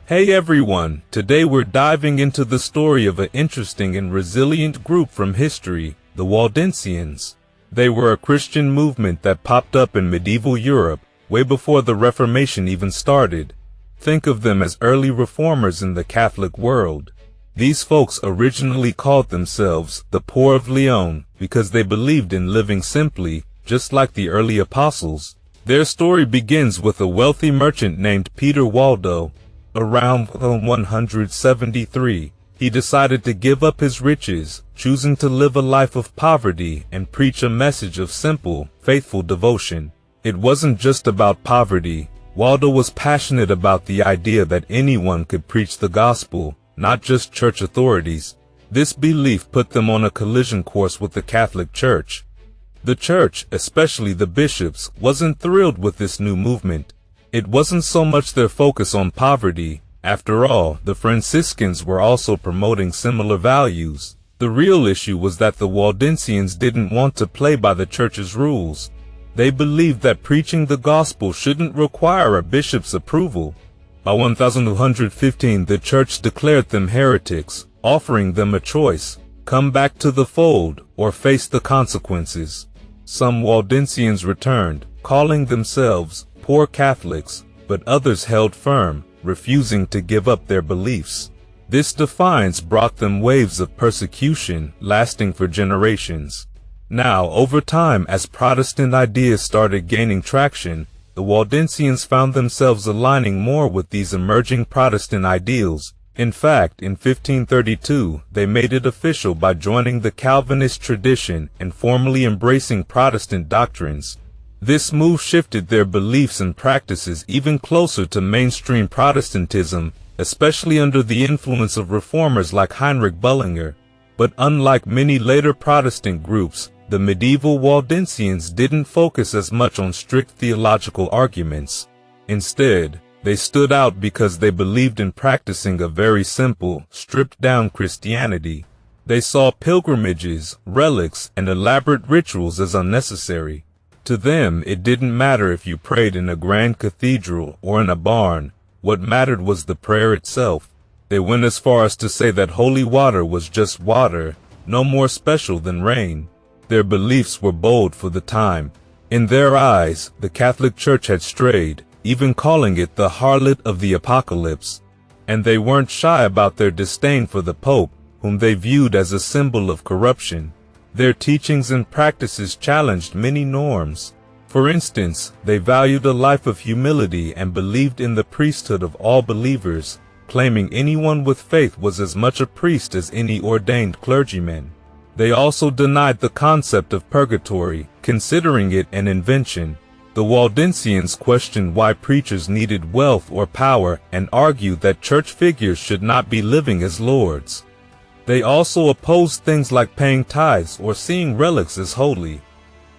Hey everyone, today we're diving into the story of an interesting and resilient group from history, the Waldensians. They were a Christian movement that popped up in medieval Europe, way before the Reformation even started. Think of them as early reformers in the Catholic world. These folks originally called themselves the Poor of Lyon because they believed in living simply, just like the early apostles. Their story begins with a wealthy merchant named Peter Waldo. Around 173, he decided to give up his riches, choosing to live a life of poverty and preach a message of simple, faithful devotion. It wasn't just about poverty. Waldo was passionate about the idea that anyone could preach the gospel, not just church authorities. This belief put them on a collision course with the Catholic Church. The church, especially the bishops, wasn't thrilled with this new movement. It wasn't so much their focus on poverty. After all, the Franciscans were also promoting similar values. The real issue was that the Waldensians didn't want to play by the church's rules. They believed that preaching the gospel shouldn't require a bishop's approval. By 1215, the church declared them heretics, offering them a choice: come back to the fold or face the consequences. Some Waldensians returned, calling themselves poor Catholics, but others held firm, refusing to give up their beliefs. This defiance brought them waves of persecution, lasting for generations. Now, over time, as Protestant ideas started gaining traction, the Waldensians found themselves aligning more with these emerging Protestant ideals. In fact, in 1532, they made it official by joining the Calvinist tradition and formally embracing Protestant doctrines. This move shifted their beliefs and practices even closer to mainstream Protestantism, especially under the influence of reformers like Heinrich Bullinger. But unlike many later Protestant groups, the medieval Waldensians didn't focus as much on strict theological arguments. Instead, they stood out because they believed in practicing a very simple, stripped-down Christianity. They saw pilgrimages, relics, and elaborate rituals as unnecessary. To them, it didn't matter if you prayed in a grand cathedral or in a barn. What mattered was the prayer itself. They went as far as to say that holy water was just water, no more special than rain. Their beliefs were bold for the time. In their eyes, the Catholic Church had strayed, even calling it the harlot of the apocalypse. And they weren't shy about their disdain for the Pope, whom they viewed as a symbol of corruption. Their teachings and practices challenged many norms. For instance, they valued a life of humility and believed in the priesthood of all believers, claiming anyone with faith was as much a priest as any ordained clergyman. They also denied the concept of purgatory, considering it an invention. The Waldensians questioned why preachers needed wealth or power and argued that church figures should not be living as lords. They also opposed things like paying tithes or seeing relics as holy.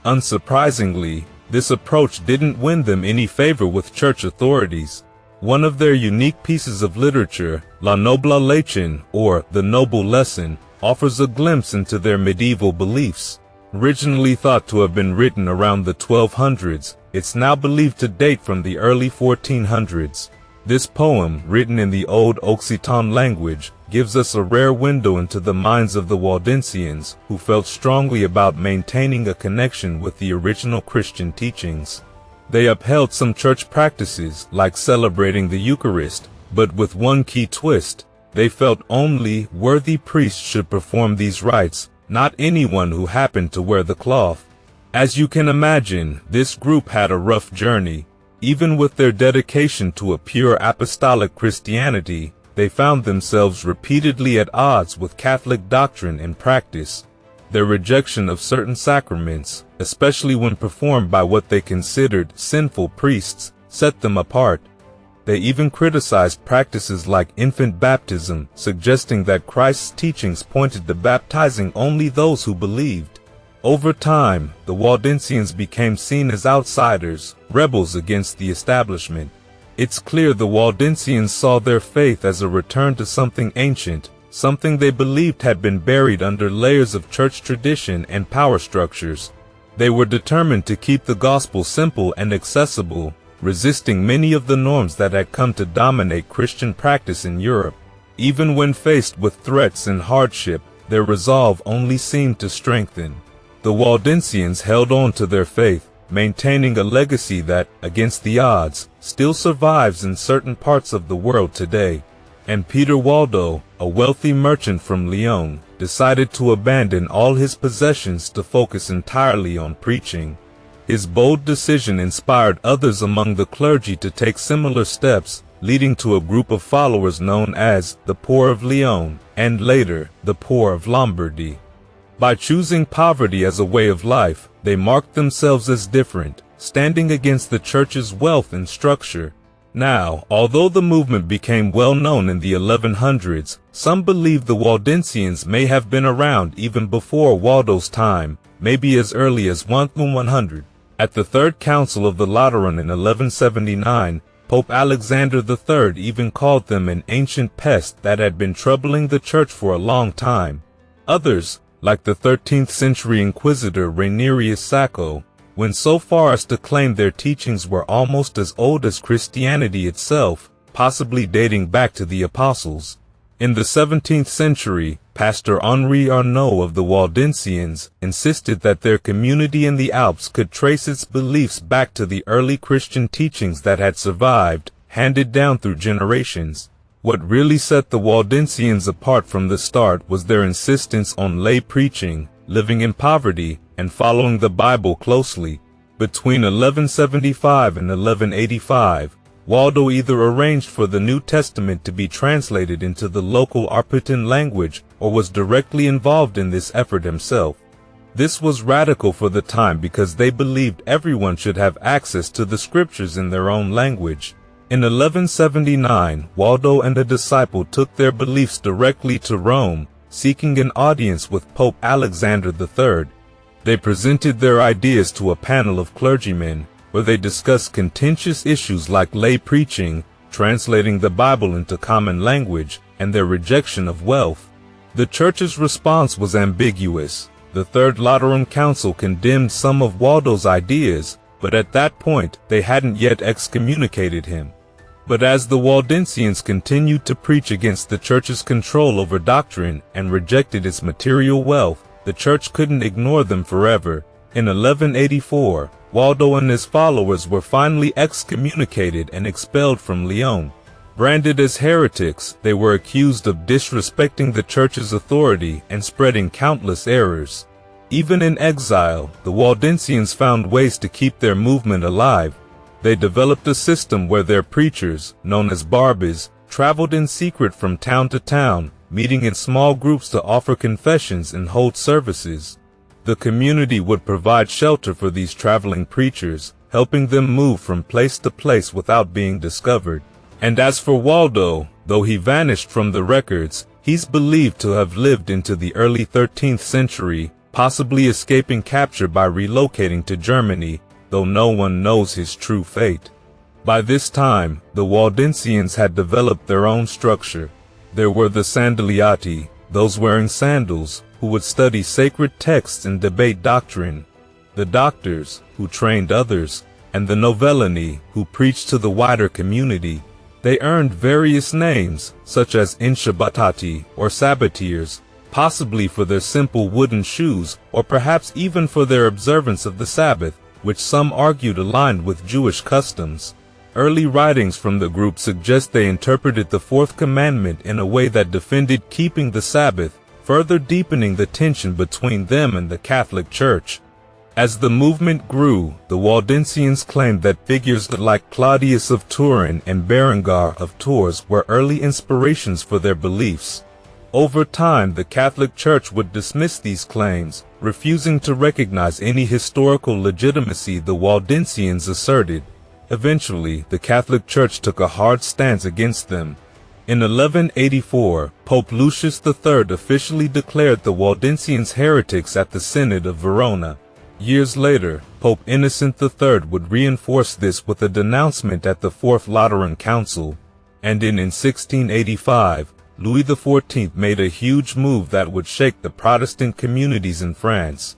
Unsurprisingly, this approach didn't win them any favor with church authorities. One of their unique pieces of literature, La Noble Leçon, or The Noble Lesson, offers a glimpse into their medieval beliefs. Originally thought to have been written around the 1200s, it's now believed to date from the early 1400s. This poem, written in the Old Occitan language, gives us a rare window into the minds of the Waldensians, who felt strongly about maintaining a connection with the original Christian teachings. They upheld some church practices, like celebrating the Eucharist, but with one key twist: they felt only worthy priests should perform these rites, not anyone who happened to wear the cloth. As you can imagine, this group had a rough journey. Even with their dedication to a pure apostolic Christianity, they found themselves repeatedly at odds with Catholic doctrine and practice. Their rejection of certain sacraments, especially when performed by what they considered sinful priests, set them apart. They even criticized practices like infant baptism, suggesting that Christ's teachings pointed to baptizing only those who believed. Over time, the Waldensians became seen as outsiders, rebels against the establishment. It's clear the Waldensians saw their faith as a return to something ancient, something they believed had been buried under layers of church tradition and power structures. They were determined to keep the gospel simple and accessible, resisting many of the norms that had come to dominate Christian practice in Europe. Even when faced with threats and hardship, their resolve only seemed to strengthen. The Waldensians held on to their faith, maintaining a legacy that, against the odds, still survives in certain parts of the world today. And Peter Waldo, a wealthy merchant from Lyon, decided to abandon all his possessions to focus entirely on preaching. His bold decision inspired others among the clergy to take similar steps, leading to a group of followers known as the Poor of Lyon, and later, the Poor of Lombardy. By choosing poverty as a way of life, they marked themselves as different, standing against the church's wealth and structure. Now, although the movement became well known in the 1100s, some believe the Waldensians may have been around even before Waldo's time, maybe as early as 1100. At the Third Council of the Lateran in 1179, Pope Alexander III even called them an ancient pest that had been troubling the church for a long time. Others, like the 13th century Inquisitor Ranierius Sacco, went so far as to claim their teachings were almost as old as Christianity itself, possibly dating back to the Apostles. In the 17th century, Pastor Henri Arnaud of the Waldensians insisted that their community in the Alps could trace its beliefs back to the early Christian teachings that had survived, handed down through generations. What really set the Waldensians apart from the start was their insistence on lay preaching, living in poverty, and following the Bible closely. Between 1175 and 1185, Waldo either arranged for the New Testament to be translated into the local Arpitan language or was directly involved in this effort himself. This was radical for the time because they believed everyone should have access to the scriptures in their own language. In 1179, Waldo and a disciple took their beliefs directly to Rome, seeking an audience with Pope Alexander III. They presented their ideas to a panel of clergymen, where they discussed contentious issues like lay preaching, translating the Bible into common language, and their rejection of wealth. The church's response was ambiguous. The Third Lateran Council condemned some of Waldo's ideas, but at that point they hadn't yet excommunicated him. But as the Waldensians continued to preach against the church's control over doctrine and rejected its material wealth, the church couldn't ignore them forever. In 1184, Waldo and his followers were finally excommunicated and expelled from Lyon. Branded as heretics, they were accused of disrespecting the church's authority and spreading countless errors. Even in exile, the Waldensians found ways to keep their movement alive. They developed a system where their preachers, known as barbes, traveled in secret from town to town, meeting in small groups to offer confessions and hold services. The community would provide shelter for these traveling preachers, helping them move from place to place without being discovered. And as for Waldo, though he vanished from the records, he's believed to have lived into the early 13th century, possibly escaping capture by relocating to Germany, though no one knows his true fate. By this time, the Waldensians had developed their own structure. There were the Sandaliati, those wearing sandals, who would study sacred texts and debate doctrine, the doctors, who trained others, and the Novellini, who preached to the wider community. They earned various names, such as Inshabbatati, or Sabbateers, possibly for their simple wooden shoes, or perhaps even for their observance of the Sabbath, which some argued aligned with Jewish customs. Early writings from the group suggest they interpreted the fourth commandment in a way that defended keeping the Sabbath, further deepening the tension between them and the Catholic Church. As the movement grew, the Waldensians claimed that figures like Claudius of Turin and Berengar of Tours were early inspirations for their beliefs. Over time, the Catholic Church would dismiss these claims, refusing to recognize any historical legitimacy the Waldensians asserted. Eventually, the Catholic Church took a hard stance against them. In 1184, Pope Lucius III officially declared the Waldensians heretics at the Synod of Verona. Years later, Pope Innocent III would reinforce this with a denouncement at the Fourth Lateran Council. And in 1685, Louis XIV made a huge move that would shake the Protestant communities in France.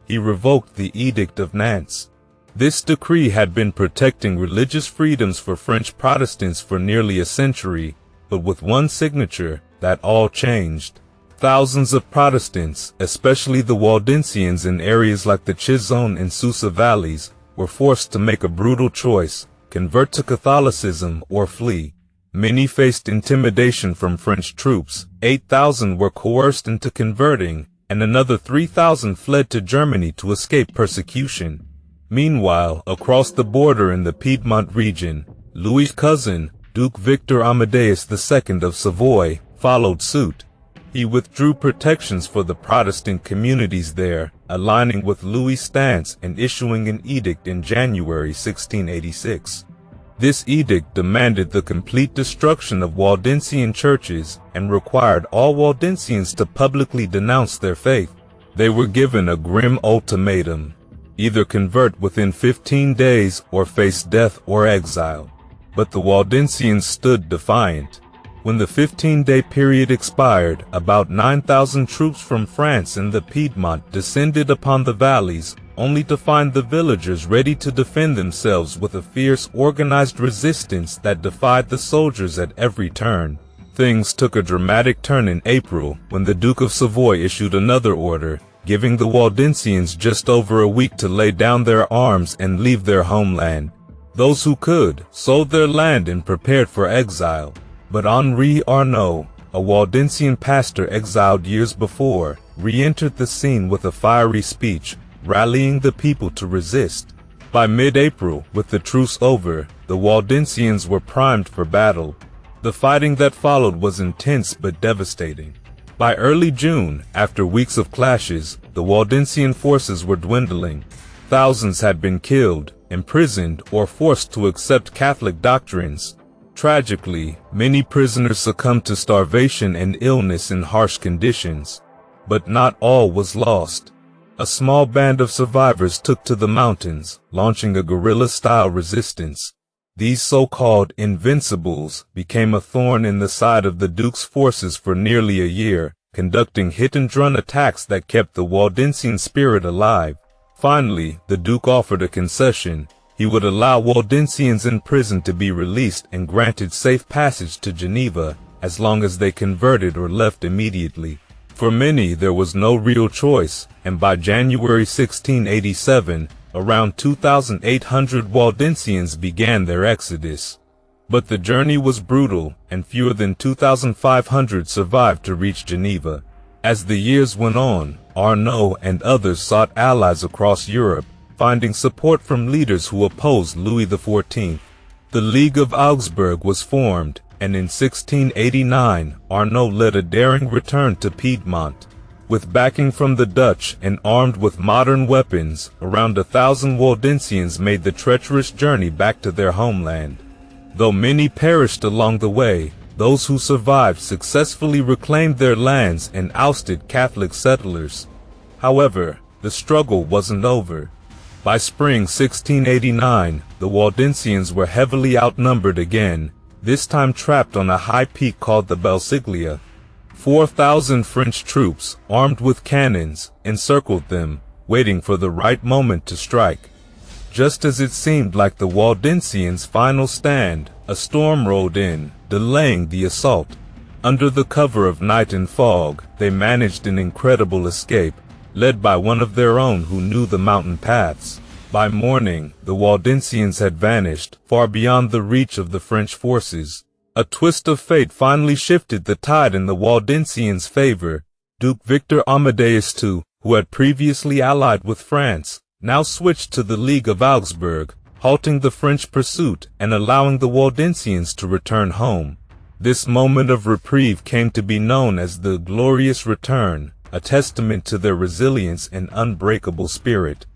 He revoked the Edict of Nantes. This decree had been protecting religious freedoms for French Protestants for nearly a century, but with one signature, that all changed. Thousands of Protestants, especially the Waldensians in areas like the Chizone and Susa valleys, were forced to make a brutal choice: convert to Catholicism or flee. Many faced intimidation from French troops. 8,000 were coerced into converting, and another 3,000 fled to Germany to escape persecution. Meanwhile, across the border in the Piedmont region, Louis's cousin, Duke Victor Amadeus II of Savoy, followed suit. He withdrew protections for the Protestant communities there, aligning with Louis's stance and issuing an edict in January 1686. This edict demanded the complete destruction of Waldensian churches and required all Waldensians to publicly denounce their faith. They were given a grim ultimatum: either convert within 15 days or face death or exile. But the Waldensians stood defiant. When the 15-day period expired, about 9,000 troops from France and the Piedmont descended upon the valleys, only to find the villagers ready to defend themselves with a fierce, organized resistance that defied the soldiers at every turn. Things took a dramatic turn in April when the Duke of Savoy issued another order, giving the Waldensians just over a week to lay down their arms and leave their homeland. Those who could sold their land and prepared for exile. But Henri Arnaud, a Waldensian pastor exiled years before, re-entered the scene with a fiery speech, rallying the people to resist. By mid-April, with the truce over, the Waldensians were primed for battle. The fighting that followed was intense but devastating. By early June, after weeks of clashes, the Waldensian forces were dwindling. Thousands had been killed, imprisoned, or forced to accept Catholic doctrines. Tragically, many prisoners succumbed to starvation and illness in harsh conditions. But not all was lost. A small band of survivors took to the mountains, launching a guerrilla-style resistance. These so-called invincibles became a thorn in the side of the Duke's forces for nearly a year, conducting hit-and-run attacks that kept the Waldensian spirit alive. Finally, the Duke offered a concession. He would allow Waldensians in prison to be released and granted safe passage to Geneva, as long as they converted or left immediately. For many, there was no real choice, and by January 1687, around 2,800 Waldensians began their exodus. But the journey was brutal, and fewer than 2,500 survived to reach Geneva. As the years went on, Arnaud and others sought allies across Europe, finding support from leaders who opposed Louis XIV. The League of Augsburg was formed, and in 1689, Arnaud led a daring return to Piedmont. With backing from the Dutch and armed with modern weapons, around 1,000 Waldensians made the treacherous journey back to their homeland. Though many perished along the way, those who survived successfully reclaimed their lands and ousted Catholic settlers. However, the struggle wasn't over. By spring 1689, the Waldensians were heavily outnumbered again, this time trapped on a high peak called the Belsiglia. 4,000 French troops, armed with cannons, encircled them, waiting for the right moment to strike. Just as it seemed like the Waldensians' final stand, a storm rolled in, delaying the assault. Under the cover of night and fog, they managed an incredible escape, led by one of their own who knew the mountain paths. By morning, the Waldensians had vanished, far beyond the reach of the French forces. A twist of fate finally shifted the tide in the Waldensians' favor. Duke Victor Amadeus II, who had previously allied with France, now switched to the League of Augsburg, halting the French pursuit and allowing the Waldensians to return home. This moment of reprieve came to be known as the Glorious Return, a testament to their resilience and unbreakable spirit.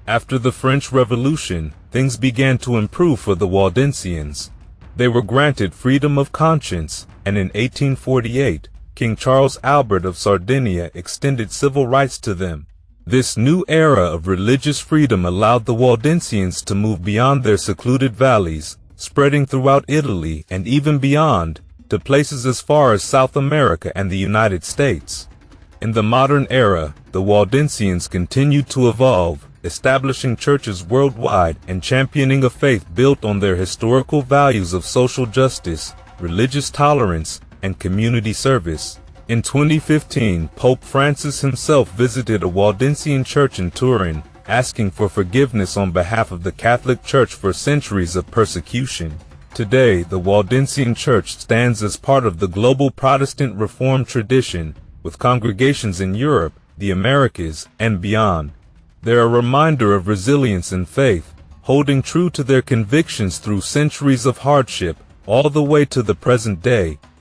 After the French Revolution, things began to improve for the Waldensians. They were granted freedom of conscience, and in 1848, King Charles Albert of Sardinia extended civil rights to them. This new era of religious freedom allowed the Waldensians to move beyond their secluded valleys, spreading throughout Italy and even beyond, to places as far as South America and the United States. In the modern era, the Waldensians continued to evolve, establishing churches worldwide and championing a faith built on their historical values of social justice, religious tolerance, and community service. In 2015, Pope Francis himself visited a Waldensian church in Turin, asking for forgiveness on behalf of the Catholic Church for centuries of persecution. Today, the Waldensian Church stands as part of the global Protestant Reformed tradition, with congregations in Europe, the Americas, and beyond. They're a reminder of resilience and faith, holding true to their convictions through centuries of hardship, all the way to the present day.